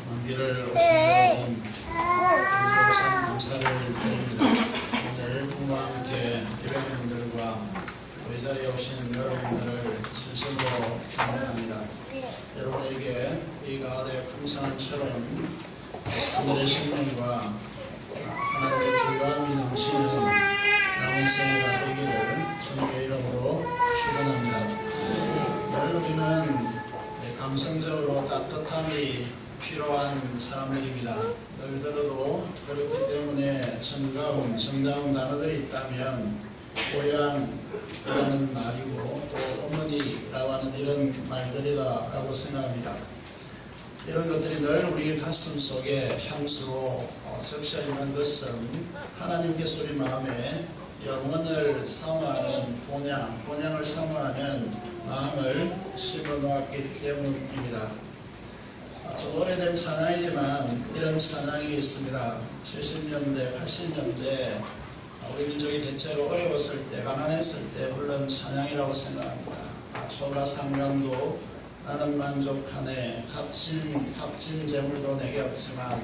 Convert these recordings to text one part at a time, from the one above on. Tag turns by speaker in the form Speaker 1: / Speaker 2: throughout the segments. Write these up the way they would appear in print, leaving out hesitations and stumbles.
Speaker 1: 먼길을 오신 여러분 감사를 드립니다. 오늘 부모와 함께 예배님들과 우리 자리에 오신 여러분들을 진심으로 감사합니다. 여러분에게 이 가을의 풍성한처럼 하늘의 생명과 하나님의 부유함이 넘치는 남은 생애가 되기를 주님의 이름으로 축원합니다. 늘 우리는 감성적으로 따뜻함이 필요한 사람들입니다. 늘 들어도 그렇기 때문에 정다운 단어들이 있다면 고향이라는 말이고 또 어머니라고 하는 이런 말들이라고 생각합니다. 이런 것들이 늘 우리 가슴 속에 향수로 적셔있는 것은 하나님께서 우리 마음에 영혼을 사모하는 본향을 사모하는 마음을 심어놓았기 때문입니다. 좀 오래된 찬양이지만 이런 찬양이 있습니다. 70년대, 80년대 우리 민족이 대체로 어려웠을 때, 가난했을 때 불른 찬양이라고 생각합니다. 초가 상관도 나는 만족하네, 값진 재물도 내게 없지만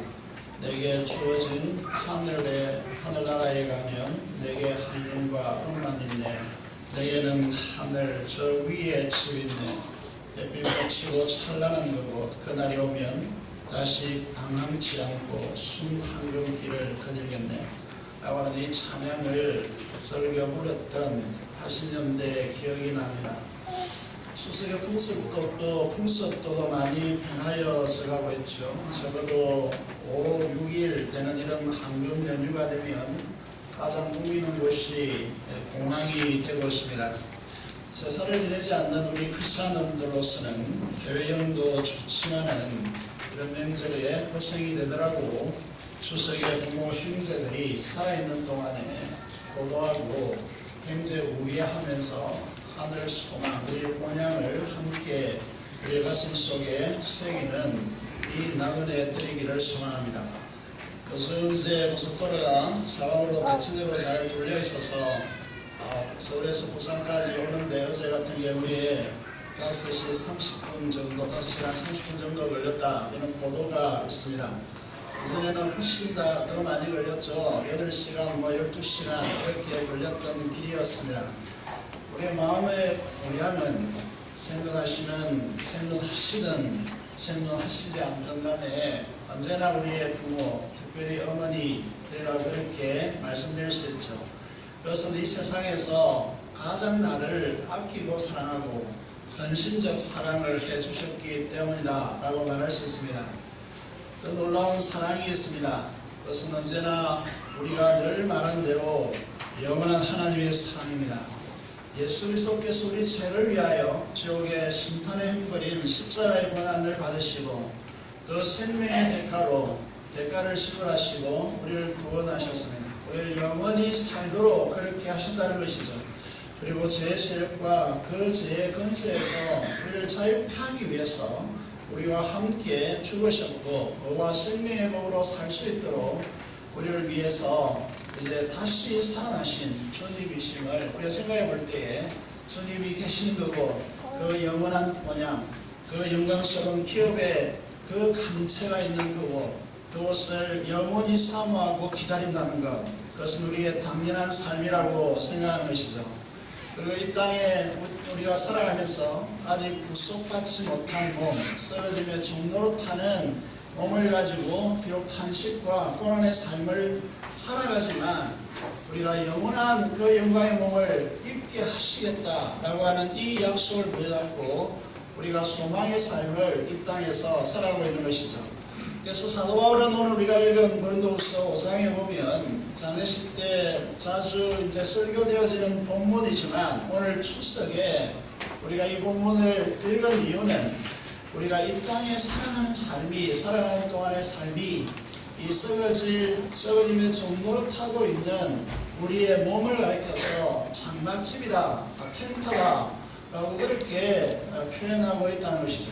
Speaker 1: 내게 주어진 하늘나라에 가면 내게 한눈과 은만 있네. 내게는 하늘 저 위에 주 있네. 햇빛 맺히고 찬란한 그곳 그날이 오면 다시 방황치 않고 순황금 길을 거닐겠네. 라고 하는 이 찬양을 설교 부렸던 80년대 기억이 납니다. 추석의 풍습도 많이 변하여져 가고 있죠. 적어도 5, 6일 되는 이런 황금 연휴가 되면 가장 붐비는 곳이 공항이 되고 있습니다. 제사를 지내지 않는 우리 크리스찬들로서는 해외여행도 좋지만은 이런 명절에 고생이 되더라고. 추석에 부모 형제들이 살아있는 동안에 고도하고 형제 우애하면서 하늘 소망, 우리의 본향을 함께 우리 가슴 속에 새기는 이 나그네 드리기를 소망합니다. 요새 고속도로가 사방으로 대체적으로 잘 뚫려 있어서 서울에서 부산까지 오는데 어제 같은 경우에 5시 30분 정도, 5시간 30분 정도 걸렸다 이런 보도가 있습니다. 이전에는 훨씬 더 많이 걸렸죠. 8시간, 12시간 이렇게 걸렸던 길이었습니다. 우리의 마음의 고향은 생존하시지 않던 간에 언제나 우리의 부모, 특별히 어머니들이라고 이렇게 말씀드릴 수 있죠. 그것은 이 세상에서 가장 나를 아끼고 사랑하고 헌신적 사랑을 해주셨기 때문이다 라고 말할 수 있습니다. 그 놀라운 사랑이 있습니다. 그것은 언제나 우리가 늘 말한 대로 영원한 하나님의 사랑입니다. 예수 그리스도께서 우리 죄를 위하여 지옥의 심판의 형벌인 십자가의 고난을 받으시고 그 생명의 대가를 지불하시고 우리를 구원하셨습니다. 우리를 영원히 살도록 그렇게 하셨다는 것이죠. 그리고 죄의 세력과 그 죄의 권세에서 우리를 자유케 하기 위해서 우리와 함께 죽으셨고 그와 생명의 법으로 살 수 있도록 우리를 위해서 이제 다시 살아나신 주님이심을 우리가 생각해 볼 때에 주님이 계신 그곳, 그 영원한 본향, 그 영광스러운 기업의 그 감체가 있는 그곳을 영원히 사모하고 기다린다는 것, 그것은 우리의 당연한 삶이라고 생각하는 것이죠. 그리고 이 땅에 우리가 살아가면서 아직 구속받지 못한 몸, 쓰러짐의 종로로 타는 몸을 가지고 비록 탄식과 고난의 삶을 살아가지만 우리가 영원한 그 영광의 몸을 입게 하시겠다라고 하는 이 약속을 붙잡고 우리가 소망의 삶을 이 땅에서 살아가고 있는 것이죠. 그래서 사도 바울은 오늘 우리가 읽은 고린도후서 5장에 보면 장례식 때 자주 이제 설교되어지는 본문이지만 오늘 추석에 우리가 이 본문을 읽은 이유는 우리가 이 땅에 살아가는 동안의 삶이 이 썩어짐의 종로를 타고 있는 우리의 몸을 가리켜서 장막집이다, 텐트다 라고 그렇게 표현하고 있다는 것이죠.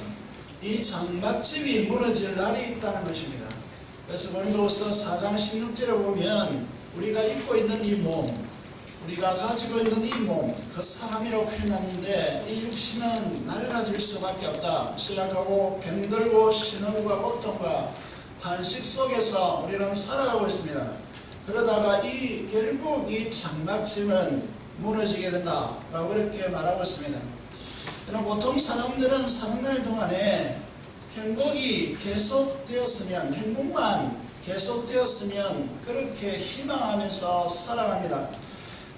Speaker 1: 이 장막집이 무너질 날이 있다는 것입니다. 그래서 고린도후서 4장 16절에 보면 우리가 입고 있는 이 몸, 우리가 가지고 있는 이 몸, 그 사람이라고 표현하는데 이 육신은 낡아질 수밖에 없다. 시작하고 병들고 신음과 고통과 탄식 속에서 우리는 살아가고 있습니다. 그러다가 결국 이 장막집은 무너지게 된다라고 이렇게 말하고 있습니다. 보통 사람들은 사는 날 동안에 행복이 계속되었으면, 행복만 계속되었으면 그렇게 희망하면서 살아갑니다.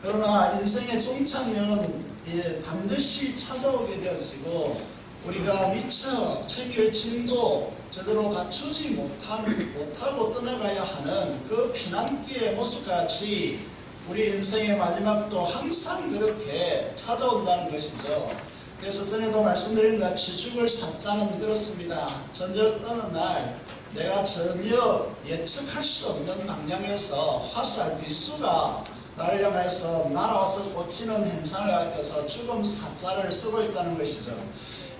Speaker 1: 그러나 인생의 종착역은 반드시 찾아오게 되어지고 우리가 미처 챙길 짐도 제대로 갖추지 못하고 떠나가야 하는 그 피난길의 모습같이 우리 인생의 마지막도 항상 그렇게 찾아온다는 것이죠. 그래서 전에도 말씀드린 것 같이 죽을 사자는 그렇습니다. 저녁 어느 날 내가 전혀 예측할 수 없는 방향에서 화살 비수가 나를 향해서 날아와서 꽂히는 현상을 가져서 죽음 사자를 쓰고 있다는 것이죠.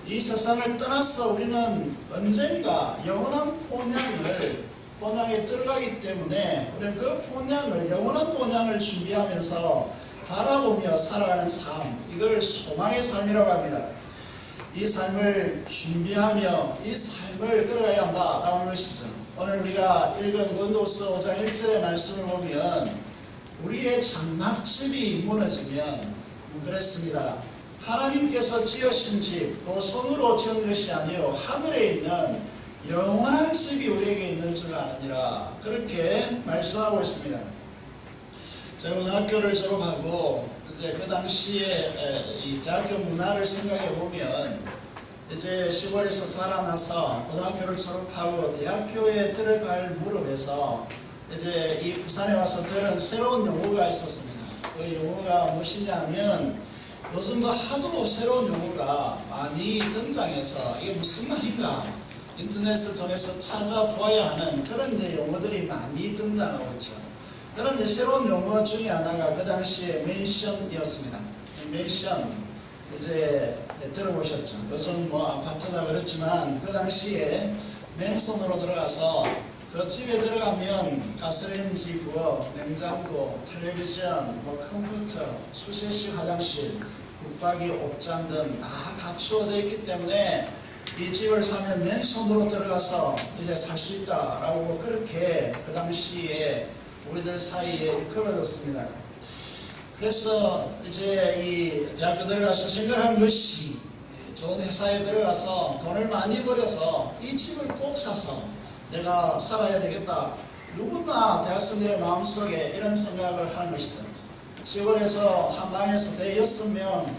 Speaker 1: 이 세상을 떠나서 우리는 언젠가 영원한 본향에 들어가기 때문에 우리는 그 본향을, 영원한 본향을 준비하면서 바라보며 살아가는 삶, 이걸 소망의 삶이라고 합니다. 이 삶을 준비하며 이 삶을 끌어가야 한다라고 하는 것이죠. 오늘 우리가 읽은 고린도후서 5장 1절의 말씀을 보면 우리의 장막집이 무너지면 그랬습니다. 하나님께서 지으신 집, 또 손으로 지은 것이 아니요 하늘에 있는 영원한 집이 우리에게 있는 줄 아니라, 그렇게 말씀하고 있습니다. 제가 고등학교를 졸업하고 이제 그 당시에 이 대학교 문화를 생각해 보면 이제 시골에서 자라나서 고등학교를 졸업하고 대학교에 들어갈 무렵에서 이제 이 부산에 와서 들은 새로운 용어가 있었습니다. 그 용어가 무엇이냐면, 요즘도 하도 새로운 용어가 많이 등장해서 이게 무슨 말인가 인터넷을 통해서 찾아보아야 하는 그런 이제 용어들이 많이 등장하고 있죠. 그런 이제 새로운 용어 중에 하나가 그 당시에 맨션이었습니다. 맨션 이제 들어보셨죠? 요즘 뭐 아파트다 그렇지만 그 당시에 맨션으로 들어가서 그 집에 들어가면 가스레인지 부엌, 냉장고, 텔레비전, 컴퓨터, 수세식 화장실, 붙박이, 옷장 등 다 갖추어져 있기 때문에 이 집을 사면 맨손으로 들어가서 이제 살 수 있다라고 그렇게 그 당시에 우리들 사이에 일컬어졌습니다. 그래서 이제 이 대학교 들어가서 생각한 것이 좋은 회사에 들어가서 돈을 많이 벌여서 이 집을 꼭 사서 내가 살아야 되겠다. 누구나 대학생들의 마음속에 이런 생각을 하는 것이죠. 시골에서 한 방에서 대여섯 명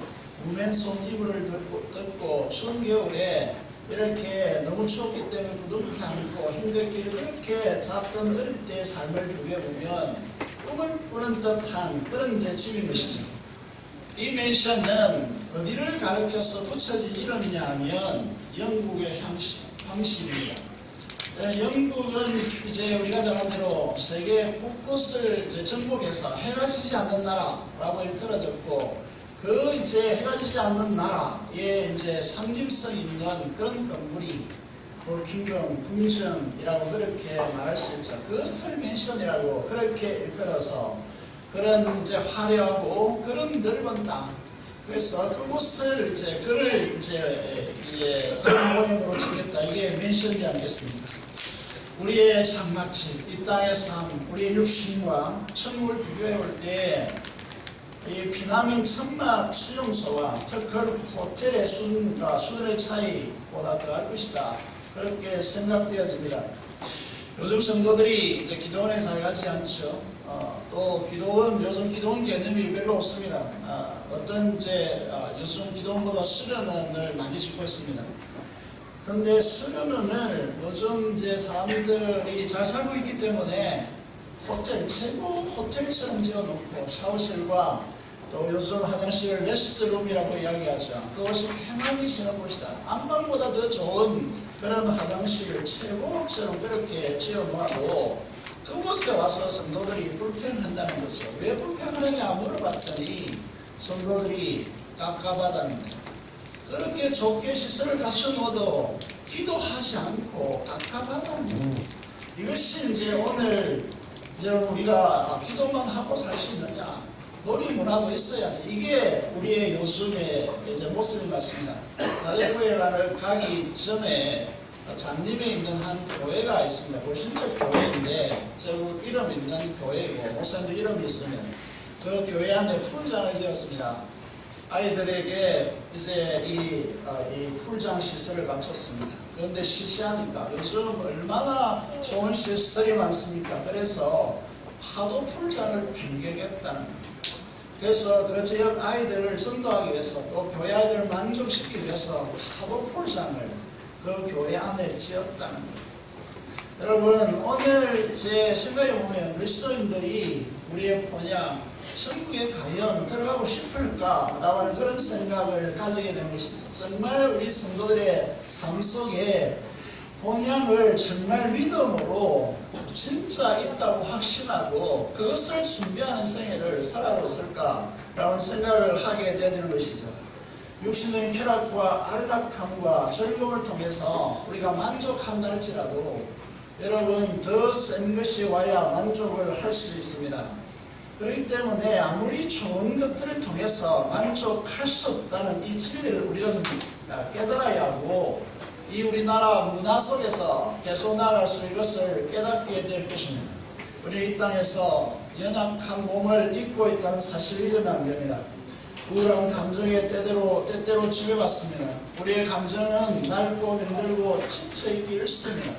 Speaker 1: 무맨손 이불을 덮고 추운 겨울에 이렇게 너무 추웠기 때문에 부둥켜 안고 힘들게 이렇게 잤던 어릴 때의 삶을 비교해보면 꿈을 꾸는 듯한 그런 제 집인 것이죠. 이 맨션은 어디를 가리켜서 붙여진 이름이냐 하면 영국의 황실입니다. 영국은 이제 우리가 잘 아는 대로 세계 곳곳을 이제 정복해서 해가 지지 않는 나라라고 일컬어졌고, 그 이제 해가 지지 않는 나라에 이제 상징성 있는 그런 건물이 킹덤, 궁전이라고 그렇게 말할 수 있죠. 그것을 맨션이라고 그렇게 일컬어서 그런 이제 화려하고 그런 넓은 땅, 그래서 그곳을 이제 그를 이제 그런 모양으로 짓겠다. 이게 맨션이지 않겠습니까? 우리의 장막집, 이 땅의 삶, 우리의 육신과 천국을 비교해 볼 때 이 피난민 천막 수용소와 특별 호텔의 수준의 차이보다 더할 것이다. 그렇게 생각되어집니다. 요즘 성도들이 이제 기도원에 잘 가지 않죠. 또 기도원, 요즘 기도원 개념이 별로 없습니다. 어떤 이제 요즘 기도원보다 수련원을 많이 짓고 있습니다. 그런데 수련원을 요즘 이제 사람들이 잘 살고 있기 때문에 최고 호텔처럼 지어놓고 샤워실과 또 요즘 화장실을 레스트룸이라고 이야기하죠. 그것이 평안히 지는 곳이다. 안방보다 더 좋은 그런 화장실을 최고처럼 그렇게 지어놓고 그곳에 와서 성도들이 불평한다는 것이죠. 왜 불평하느냐 물어봤더니 성도들이 깝깝하다는데, 그렇게 좋게 시설을 갖춰놓아도 기도하지 않고 깝깝하다는 것. 이것이 이제 오늘 여러분 우리가 기도만 하고 살 수 있느냐, 놀이 문화도 있어야지. 이게 우리의 요즘의 이제 모습인 것 같습니다. 나대구에 가기 전에 장림에 있는 한 교회가 있습니다. 불신적 교회인데 저 이름 있는 교회이고 목사님도 이름이 있으면 그 교회 안에 풀장을 지었습니다. 아이들에게 이제 이 풀장 시설을 갖췄습니다. 그런데 시시하니까 요즘 얼마나 좋은 시설이 많습니까? 그래서 하도 풀장을 빌격했다는 겁니다. 그래서 그 지역 아이들을 전도하기 위해서 또 교회 아이들을 만족시키기 위해서 하도 풀장을 그 교회 안에 지었다는 겁니다. 여러분, 오늘 제 생각해 보면 그리스도인들이 우리의 본향 천국에 과연 들어가고 싶을까? 라는 그런 생각을 가지게 된 것이죠. 정말 우리 성도들의 삶 속에 본향을 정말 믿음으로 진짜 있다고 확신하고 그것을 준비하는 생애를 살아가고 있을까? 라는 생각을 하게 되는 것이죠. 육신적인 쾌락과 안락함과 즐거움을 통해서 우리가 만족한다 할지라도 여러분 더 센 것이 와야 만족을 할 수 있습니다. 그렇기 때문에 아무리 좋은 것들을 통해서 만족할 수 없다는 이 진리를 우리는 깨달아야 하고 이 우리나라 문화 속에서 계속 나아갈 수 있는 것을 깨닫게 될 것입니다. 우리 이 땅에서 연약한 몸을 입고 있다는 사실을 잊으면 안 됩니다. 우울한 감정에 때때로 지배받습니다. 우리의 감정은 낡고 힘들고 지쳐있기 일쑤입니다.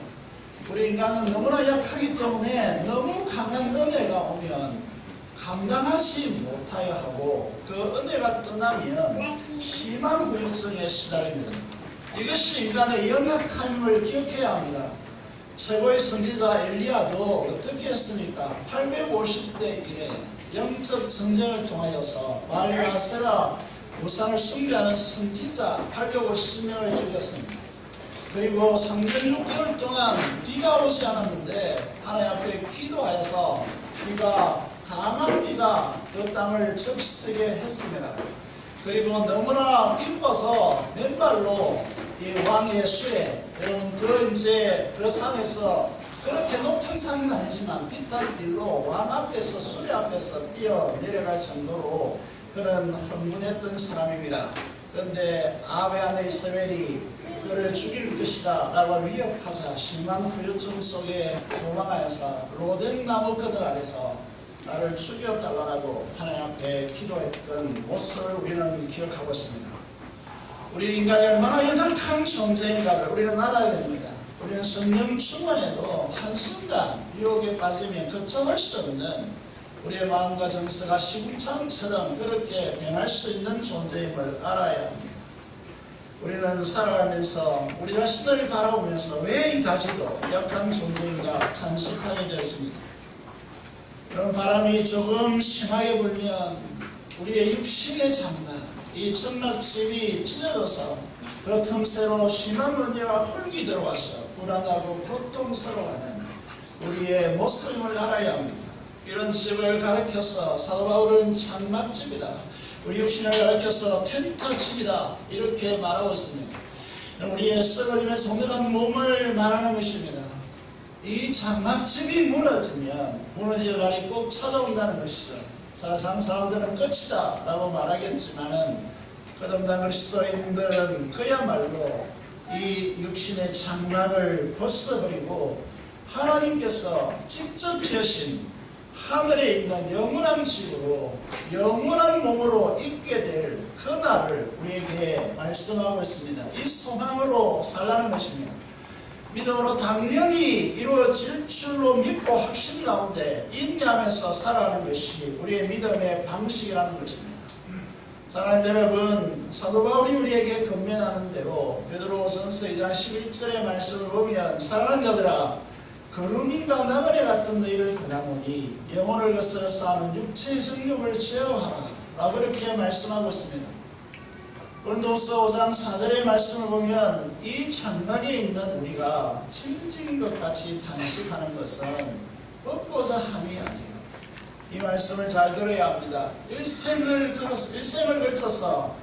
Speaker 1: 우리 인간은 너무나 약하기 때문에 너무 강한 은혜가 오면 감당하지 못하여 하고 그 은혜가 떠나면 심한 후유증에 시달립니다. 이것이 인간의 연약함을 기억해야 합니다. 최고의 선지자 엘리야도 어떻게 했습니까? 850대 1에 영적 전쟁을 통하여서 바알과 아세라 우상을 숭배하는 선지자 850명을 죽였습니다. 그리고 3년 6개월 동안 비가 오지 않았는데 하나님 앞에 기도하여서 강한 비가 그 땅을 적시게 했습니다. 그리고 너무나 기뻐서 맨발로 이 왕의 수에 여러분 그 산에서 그렇게 높은 산은 아니지만 비탈길로 왕 앞에서 수레 앞에서 뛰어 내려갈 정도로 그런 흥분했던 사람입니다. 그런데 아베 안에 이스라엘이 그를 죽일 것이다 라고 위협하자 심한 후유증 속에 도망하여서 로덴 나무 그늘 아래서 나를 죽여달라고 하나님 앞에 기도했던 모습을 우리는 기억하고 있습니다. 우리 인간이 얼마나 연약한 존재인가를 우리는 알아야 됩니다. 우리는 성령 충만해도 한순간 유혹에 빠지면 걷잡을 수 없는 우리의 마음과 정서가 시궁창처럼 그렇게 변할 수 있는 존재임을 알아야 합니다. 우리는 살아가면서 우리 자신을 바라보면서 왜 이다지도 약한 존재인가 탄식하게 되었습니다. 그런 바람이 조금 심하게 불면 우리의 육신의 장막, 이 점막집이 찢어져서 그 틈새로 심한 번뇌와 흙이 들어와서 불안하고 고통스러워하는 우리의 모습을 알아야 합니다. 이런 집을 가리켜서 사도 바울은 장막집이다, 우리 육신을 가리켜서 텐트집이다 이렇게 말하고 있습니다. 우리의 썩어지면서 동일한 몸을 말하는 것입니다. 이 장막집이 무너지면 무너질 날이 꼭 찾아온다는 것이죠. 사상 사람들은 끝이다 라고 말하겠지만은 거듭난 그리스도인들은 그야말로 이 육신의 장막을 벗어버리고 하나님께서 직접 지으신 하늘에 있는 영원한 집으로 영원한 몸으로 있게 될 그날을 우리에게 말씀하고 있습니다. 이 소망으로 살라는 것입니다. 믿음으로 당연히 이루어질 줄로 믿고 확신 가운데 인내하면서 살아가는 것이 우리의 믿음의 방식이라는 것입니다. 사랑하는 여러분, 사도 바울이 우리에게 권면하는 대로 베드로전서 2장 11절의 말씀을 보면 사랑하는 자들아 거루민과 나그네 같은 너희를 권하노니 영혼을 거스려 싸우는 육체의 정욕을 제어하라 라고 그렇게 말씀하고 있습니다. 고린도후서 5장 4절의 말씀을 보면 이 장막에 있는 우리가 징징 것 같이 단식하는 것은 얻고자 함이 아니에요. 이 말씀을 잘 들어야 합니다. 일생을 걸쳐서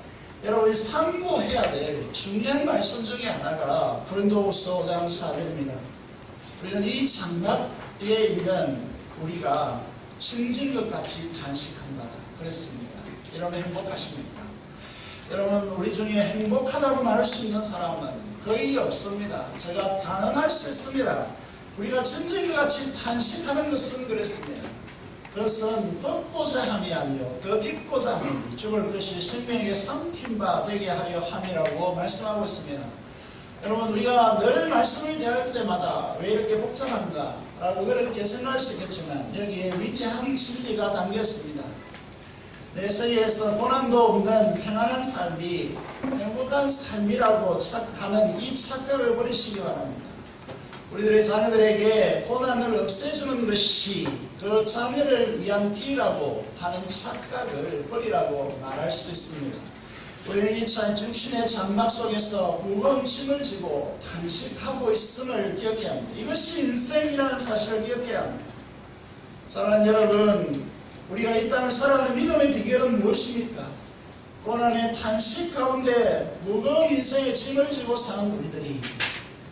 Speaker 1: 여러분이 상고해야 될 중요한 말씀 중에 하나가 고린도후서 5장 4절입니다. 우리는 이 장막에 있는 우리가 징징 것 같이 단식한다. 그랬습니다. 여러분 행복하십니까? 여러분 우리 중에 행복하다고 말할 수 있는 사람은 거의 없습니다. 제가 단언할 수 있습니다. 우리가 전쟁과 같이 탄식하는 것은 그랬습니다. 그것은 뻗고자 함이 아니요 덧입고자 함이 죽을 것이 생명에게 삼킨 바 되게 하려 함이라고 말씀하고 있습니다. 여러분 우리가 늘 말씀을 대할 때마다 왜 이렇게 복잡한가 라고 그렇게 생각할 수 있겠지만 여기에 위대한 진리가 담겨 있습니다. 내 세계에서 고난도 없는 평안한 삶이 행복한 삶이라고 하는 이 착각을 버리시기 바랍니다. 우리들의 자녀들에게 고난을 없애주는 것이 그 자녀를 위한 길이라고 하는 착각을 버리라고 말할 수 있습니다. 우리는 이 육신의 장막 속에서 무거운 짐을 지고 탄식하고 있음을 기억해야 합니다. 이것이 인생이라는 사실을 기억해야 합니다. 사랑하는 여러분, 우리가 이 땅을 살아가는 믿음의 비결은 무엇입니까? 고난의 탄식 가운데 무거운 인생의 짐을 지고 사는 우리들이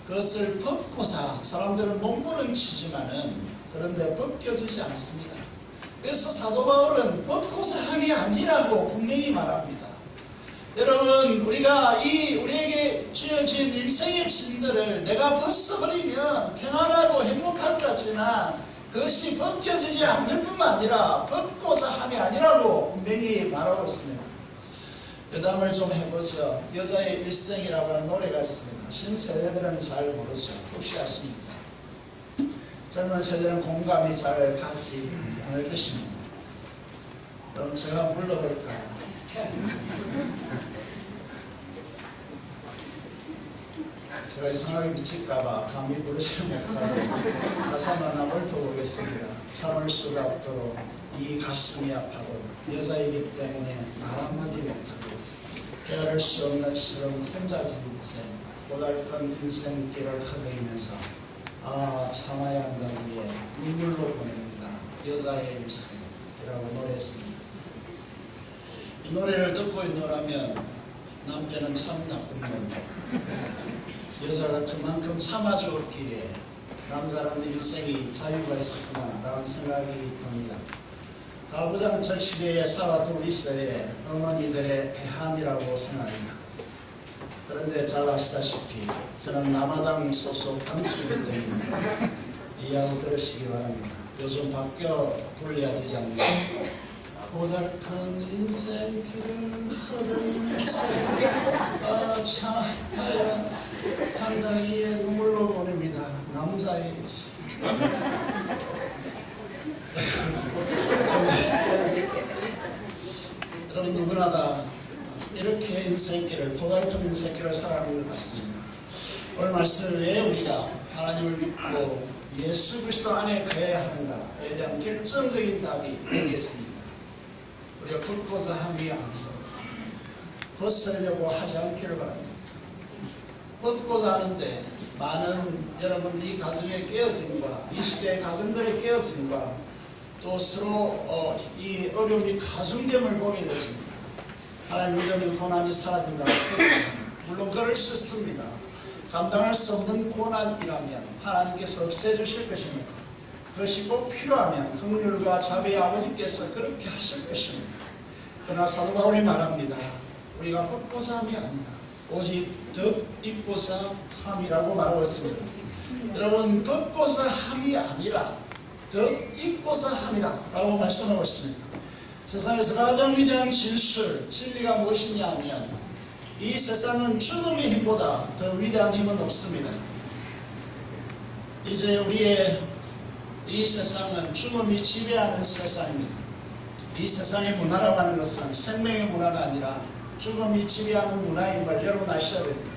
Speaker 1: 그것을 벗고자 사람들은 몸부림치지만은 그런데 벗겨지지 않습니다. 그래서 사도 바울은 벗고자 함이 아니라고 분명히 말합니다. 여러분 우리가 우리에게 주어진 인생의 짐들을 내가 벗어버리면 평안하고 행복할 것 같지만 그것이 벗겨지지 않을 뿐만 아니라 벗고자 함이 아니라고 분명히 말하고 있습니다. 대담을 좀 해보죠. 여자의 일생이라고 하는 노래가 있습니다. 신세대들은 잘 모르죠. 혹시 아십니까? 젊은 세대는 공감이 잘 가지 않을 것입니다. 그럼 제가 불러볼까요? 제가 이상하게 미칠까봐 감히 부르시는 못하고 가사만 하나 훑어보겠습니다. 참을 수가 없도록 이 가슴이 아파도 여자이기 때문에 말 한마디 못하고 헤아릴 수 없는 시름 혼자진 인생 고달픈 인생길을 흐르면서 참아야 한다기에 눈물로 보냅니다. 여자의 일생이라고 노래했습니다. 이 노래를 듣고 있노라면 남자는 참 나쁜 놈, 여자가 그만큼 참아주었기에 남자라는 인생이 자유가 있었구나 라는 생각이 듭니다. 가부장적 시대에 살았던 우리 세대의 어머니들의 애한이라고 생각합니다. 그런데 잘 아시다시피 저는 남아당 소속 당수이기 때문에 이야기 들으시기 바랍니다. 요즘 바뀌어 불려야 되지 않나. 고달픈 인생길을 흐르면서 참아야 한다기에 눈물로 보냅니다. 남자의 모습. 여러분 누구나 다 이렇게 인생길을 고달픈 인생길을 살아가는 것 같습니다. 오늘 말씀을 왜 우리가 하나님을 믿고 예수 그리스도 안에 거해야 하는가에 대한 결정적인 답이 여기에 있습니다. 우리가 벗고자 함이 아니죠. 벗으려고 하지 않기를 바랍니다. 벗고자 하는데 많은 여러분 이 가정의 깨어짐과 이 시대의 가정들의 깨어짐과 또 서로 이 어려움이 가중됨을 보게 되십니다. 하나님 믿음의 고난이 사라진다고 했습니다. 물론 그럴 수 있습니다. 감당할 수 없는 고난이라면 하나님께서 없애주실 것입니다. 그것이 꼭 필요하면 긍휼과 자비의 아버지께서 그렇게 하실 것입니다. 그러나 사도 바울이 말합니다. 우리가 벗고자 함이 아니라 오직 덧입고자 함이라고 말하고 있습니다. 여러분 벗고자 함이 아니라 덧입고자 함이다 라고 말씀하고 있습니다. 세상에서 가장 위대한 진리가 무엇이냐 하면 이 세상은 죽음의 힘보다 더 위대한 힘은 없습니다. 이제 우리의 이 세상은 죽음이 지배하는 세상입니다. 이 세상의 문화라고 하는 것은 생명의 문화가 아니라 죽음이 지배하는 문화인 걸 여러분 아셔야 됩니다.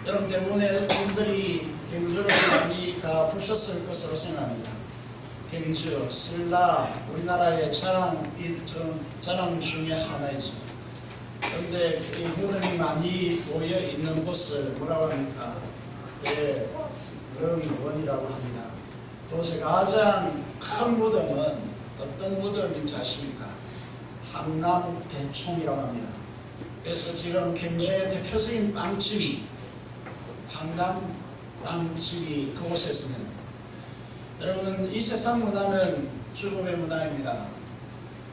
Speaker 1: 여러분 때문에 분들이 경주를 많이 가보셨을 것으로 생각합니다. 경주, 신라, 우리나라의 자랑 중에 하나이죠. 그런데 이 무덤이 많이 모여 있는 곳을 뭐라고 합니까? 영원이라고 합니다. 도대체 가장 큰 무덤은 어떤 무덤인지 아십니까? 황남대총이라고 합니다. 그래서 지금 경주의 대표적인 빵집이 황남빵집이 그곳에 있습니다. 여러분 이 세상 문화는 죽음의 문화입니다.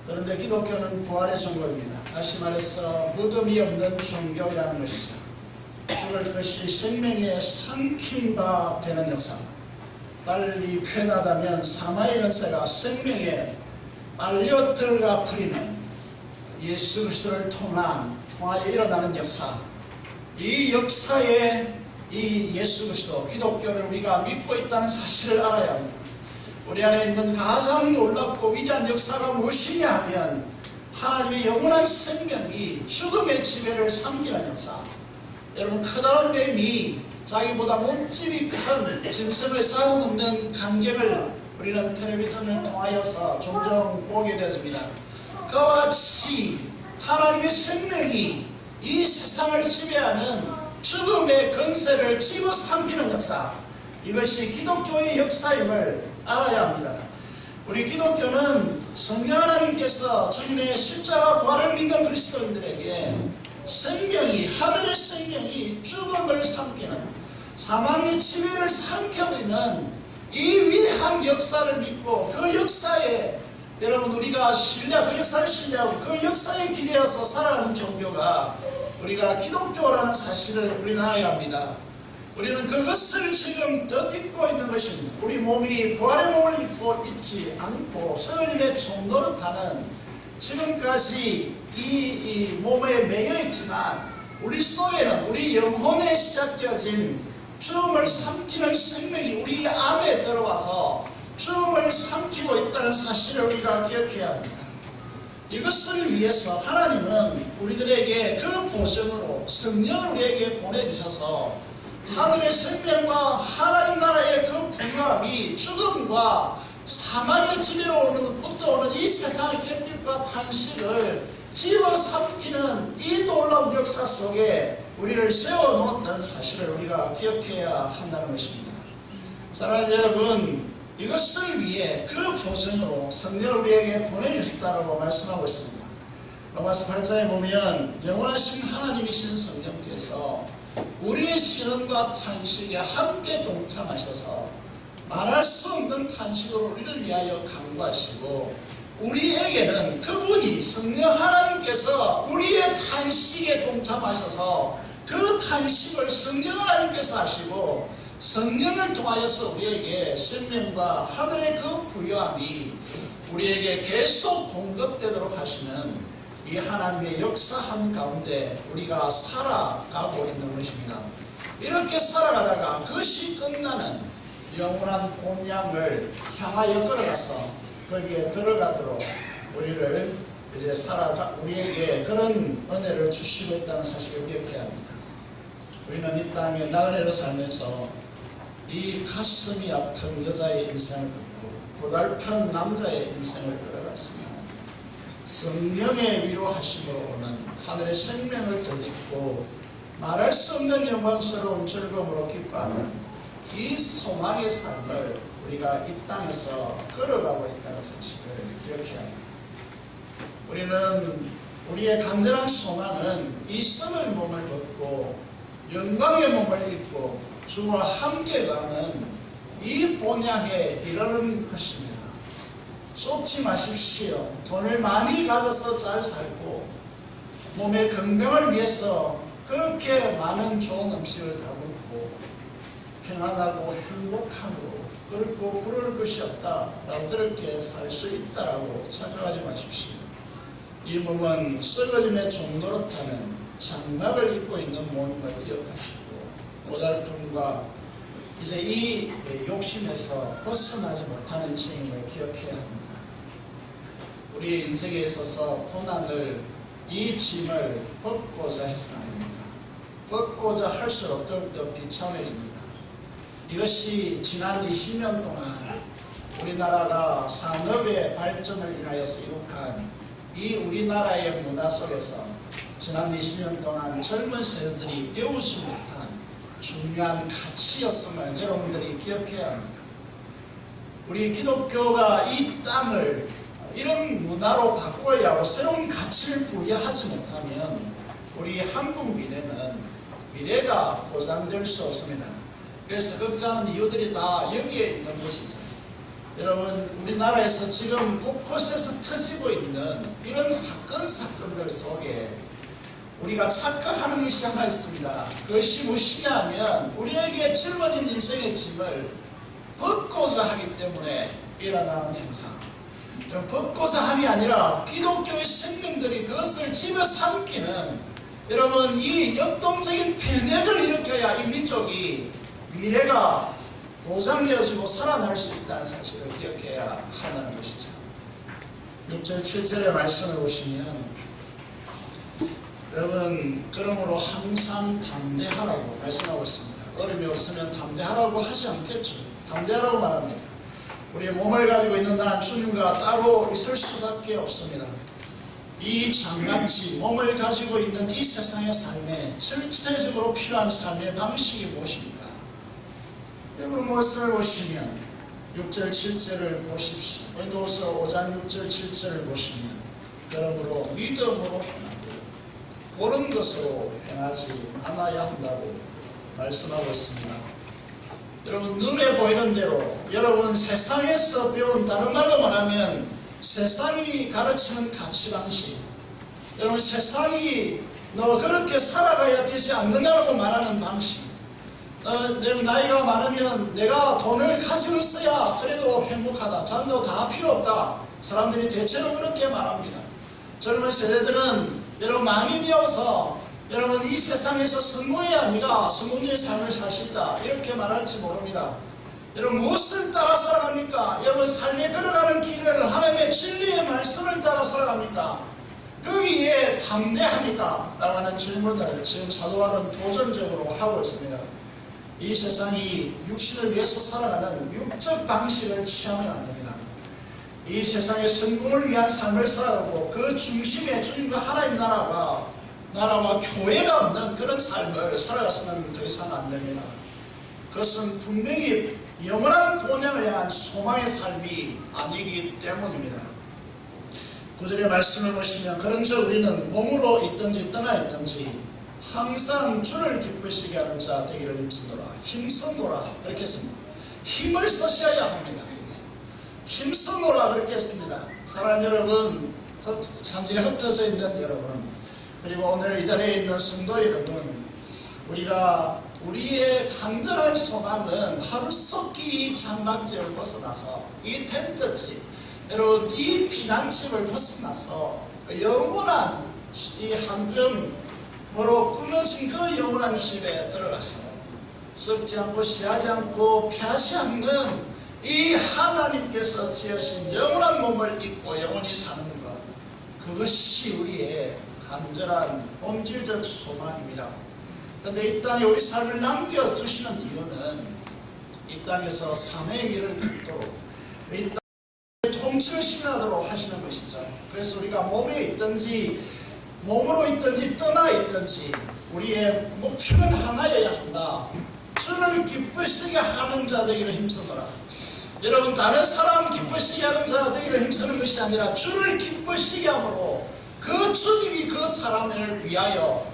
Speaker 1: 그런데 기독교는 부활의 종교입니다. 다시 말해서 무덤이 없는 종교이라는 것이죠. 죽을 것이 생명의 삼킴바 되는 역사. 빨리 표현하다면 사마의 권세가 생명에 빨려 들어가 버리는 예수 그리스도를 통하여 일어나는 역사. 이 역사에 이 예수 그리스도 기독교를 우리가 믿고 있다는 사실을 알아야 합니다. 우리 안에 있는 가장 놀랍고 위대한 역사가 무엇이냐 하면 하나님의 영원한 생명이 죽음의 지배를 삼키는 역사. 여러분, 커다란 뱀이 자기보다 몸집이 큰 짐승을 쌓아놓는 광경을 우리는 텔레비전을 통하여서 종종 보게 되었습니다. 그와 같이 하나님의 생명이 이 세상을 지배하는 죽음의 권세를 집어삼키는 역사, 이것이 기독교의 역사임을 알아야 합니다. 우리 기독교는 성령 하나님께서 주님의 십자가 부활을 믿는 그리스도인들에게 생명이, 하늘의 생명이 죽음을 삼키는, 사망의 지배를 삼켜버리는 이 위대한 역사를 믿고 그 역사에 여러분 우리가 그 역사를 신뢰하고 그 역사에 기대어서 살아가는 종교가 우리가 기독교라는 사실을 우리는 알아야 합니다. 우리는 그것을 지금 덧입고 있는 것입니다. 우리 몸이 부활의 몸을 입고 있지 않고 썩어짐의 종노릇하는 지금까지 이 몸에 매여 있지만 우리 속에는 우리 영혼에 시작되어진 죽음을 삼키는 생명이 우리 안에 들어와서 죽음을 삼키고 있다는 사실을 우리가 기억해야 합니다. 이것을 위해서 하나님은 우리들에게 그 보증으로 성령을 우리에게 보내주셔서 하늘의 생명과 하나님 나라의 그 부유함이 죽음과 사망의 지배로 붙어오는 이 세상의 결핍과 탄식을 집어삼키는 이 놀라운 역사 속에 우리를 세워놓았다는 사실을 우리가 기억해야 한다는 것입니다. 사랑하는 여러분, 이것을 위해 그 보증으로 성령을 우리에게 보내주셨다고 말씀하고 있습니다. 로마서 8장에 보면 영원하신 하나님이신 성령께서 우리의 시험과 탄식에 함께 동참하셔서 말할 수 없는 탄식으로 우리를 위하여 간구하시고, 우리에게는 그분이 성령 하나님께서 우리의 탄식에 동참하셔서 그 탄식을 성령 하나님께서 하시고 성령을 통하여서 우리에게 생명과 하늘의 그 부유함이 우리에게 계속 공급되도록 하시는 이 하나님의 역사함 가운데 우리가 살아가고 있는 것입니다. 이렇게 살아가다가 그것이 끝나는 영원한 본향을 향하여 걸어가서 거기에 들어가도록 우리를 이제 우리에게 그런 은혜를 주시고 있다는 사실을 기억해야 합니다. 우리는 이 땅에 나그네로 살면서 이 가슴이 아픈 여자의 인생을 걷고 고달픈 남자의 인생을 걸어갔습니다. 성령의 위로하심으로는 하늘의 생명을 덧입고 말할 수 없는 영광스러운 즐거움으로 기뻐하는 이 소망의 삶을 우리가 이 땅에서 걸어가고 있다는 사실을 기억해야 합니다. 우리는 우리의 간절한 소망은 이 썩을 몸을 벗고 영광의 몸을 입고 주와 함께 가는 이 본향에 이르는 것입니다. 쏟지 마십시오. 돈을 많이 가져서 잘 살고 몸의 건강을 위해서 그렇게 많은 좋은 음식을 다 먹고 평안하고 행복하고 그렇고 부러울 것이 없다라고 그렇게 살 수 있다라고 생각하지 마십시오. 이 몸은 썩어짐의 종노릇하는 장막을 입고 있는 몸임을 기억하시고 고달픔과 이제 이 욕심에서 벗어나지 못하는 인생임을 기억해야 합니다. 우리의 인생에 있어서 고난을 이 짐을 벗고자 해서는 아닙니다. 벗고자 할수록 더욱더 비참해집니다. 이것이 지난 20년 동안 우리나라가 산업의 발전을 인하여서 이룩한 이 우리나라의 문화 속에서 지난 20년 동안 젊은 세대들이 배우지 못한 중요한 가치였음을 여러분들이 기억해야 합니다. 우리 기독교가 이 땅을 이런 문화로 바꿔야 하고 새로운 가치를 부여하지 못하면 우리 한국 미래가 보장될 수 없습니다. 그래서 걱정하는 이유들이 다 여기에 있는 것이 있습니다. 여러분 우리나라에서 지금 곳곳에서 터지고 있는 이런 사건들 속에 우리가 착각하는 것이 하나 있습니다. 그것이 무엇이냐면 우리에게 짊어진 인생의 짐을 벗고자 하기 때문에 일어나는 행사. 벗고자 함이 아니라 기독교의 생명들이 그것을 집어 삼키는 여러분 이 역동적인 패닉을 일으켜야 이 민족이 미래가 보장되어지고 살아날 수 있다는 사실을 기억해야 한다는 것이죠. 6절 7절의 말씀을 보시면 여러분 그러므로 항상 담대하라고 말씀하고 있습니다. 어려움이 없으면 담대하라고 하지 않겠죠. 담대하라고 말합니다. 우리의 몸을 가지고 있는 한 주님과 따로 있을 수밖에 없습니다. 이 장같이 몸을 가지고 있는 이 세상의 삶에 절대적으로 필요한 삶의 방식이 무엇입니까? 여러분 말씀을 보시면 6절 7절을 보십시오. 윈도우서 5장 6절 7절을 보시면 그러므로 믿음으로 행하고 옳은 것으로 행하지 않아야 한다고 말씀하고 있습니다. 여러분 눈에 보이는 대로 여러분 세상에서 배운 다른 말로 말하면 세상이 가르치는 가치방식 여러분 세상이 너 그렇게 살아가야 되지 않는다고 말하는 방식 내 나이가 많으면 내가 돈을 가지고 있어야 그래도 행복하다 잔도 다 필요 없다 사람들이 대체로 그렇게 말합니다. 젊은 세대들은 여러분 망인이어서 여러분 이 세상에서 성공이 아니라 성공의 삶을 살 수 있다 이렇게 말할지 모릅니다. 여러분 무엇을 따라 살아갑니까? 여러분 삶에 걸어가는 길을 하나님의 진리의 말씀을 따라 살아갑니까? 거기에 담대합니까? 라고 하는 질문을 지금 사도 바울은 도전적으로 하고 있습니다. 이 세상이 육신을 위해서 살아가는 육적 방식을 취하면 안 됩니다. 이 세상의 성공을 위한 삶을 살아가고 그 중심에 주님과 하나님 나라와 교회가 없는 그런 삶을 살아갔으면 더 이상 안 됩니다. 그것은 분명히 영원한 본향을 향한 소망의 삶이 아니기 때문입니다. 9절의 말씀을 보시면 그런즉 우리는 몸으로 있든지 떠나 있든지 항상 주를 기쁘시게 하는 자 되기를 힘쓰노라 그렇게 했습니다. 힘을 쓰셔야 합니다. 힘쓰노라 그렇게 했습니다. 사랑하는 여러분, 산지에 흩어져 있는 여러분, 그리고 오늘 이 자리에 있는 성도 여러분, 우리가 우리의 간절한 소망은 하루속히 이 장막지를 벗어나서 이 텐트집, 여러분 이 피난집을 벗어나서 영원한 이 황금으로 꾸며진 그 영원한 집에 들어가서 썩지 않고 씨하지 않고 폐하지 않는 이 하나님께서 지으신 영원한 몸을 입고 영원히 사는 것, 그것이 우리의 간절한 본질적 소망입니다. 그런데 이 땅에 우리 삶을 남겨두시는 이유는 이 땅에서 삶의 길을 걷도록 이 땅에 통치를 실현하도록 하시는 것이죠. 그래서 우리가 몸에 있든지 몸으로 있든지 떠나 있든지 우리의 목표는 하나여야 한다. 주를 기쁘시게 하는 자 되기를 힘쓰노라. 여러분 다른 사람 기쁘시게 하는 자 되기를 힘쓰는 것이 아니라 주를 기쁘시게 함으로 그 주님이 그 사람을 위하여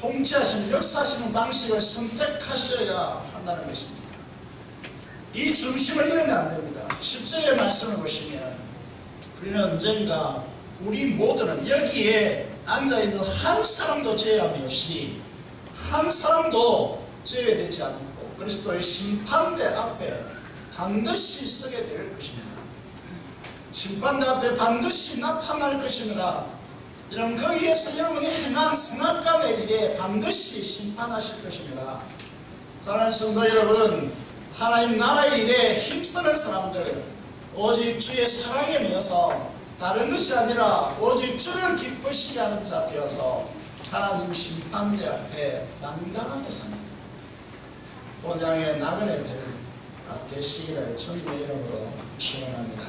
Speaker 1: 통치하시는 역사하시는 방식을 선택하셔야 한다는 것입니다. 이 중심을 잃으면 안 됩니다. 10절의 말씀을 보시면 우리는 언젠가 우리 모두는 여기에 앉아있는 한 사람도 제한 없이 한 사람도 제외되지 않고 그리스도의 심판대 앞에 반드시 서게 될 것입니다. 심판대 앞에 반드시 나타날 것입니다. 여러분 거기에서 여러분이 행한 선악간의 일에 반드시 심판하실 것입니다. 사랑하는 성도 여러분, 하나님 나라의 일에 힘쓰는 사람들 오직 주의 사랑에 매여서 다른 것이 아니라 오직 주를 기쁘시게 하는 자 되어서 하나님 심판대 앞에 당당하게 삽니다. 본향의 나그네 되시기를 주님의 이름으로 축원합니다.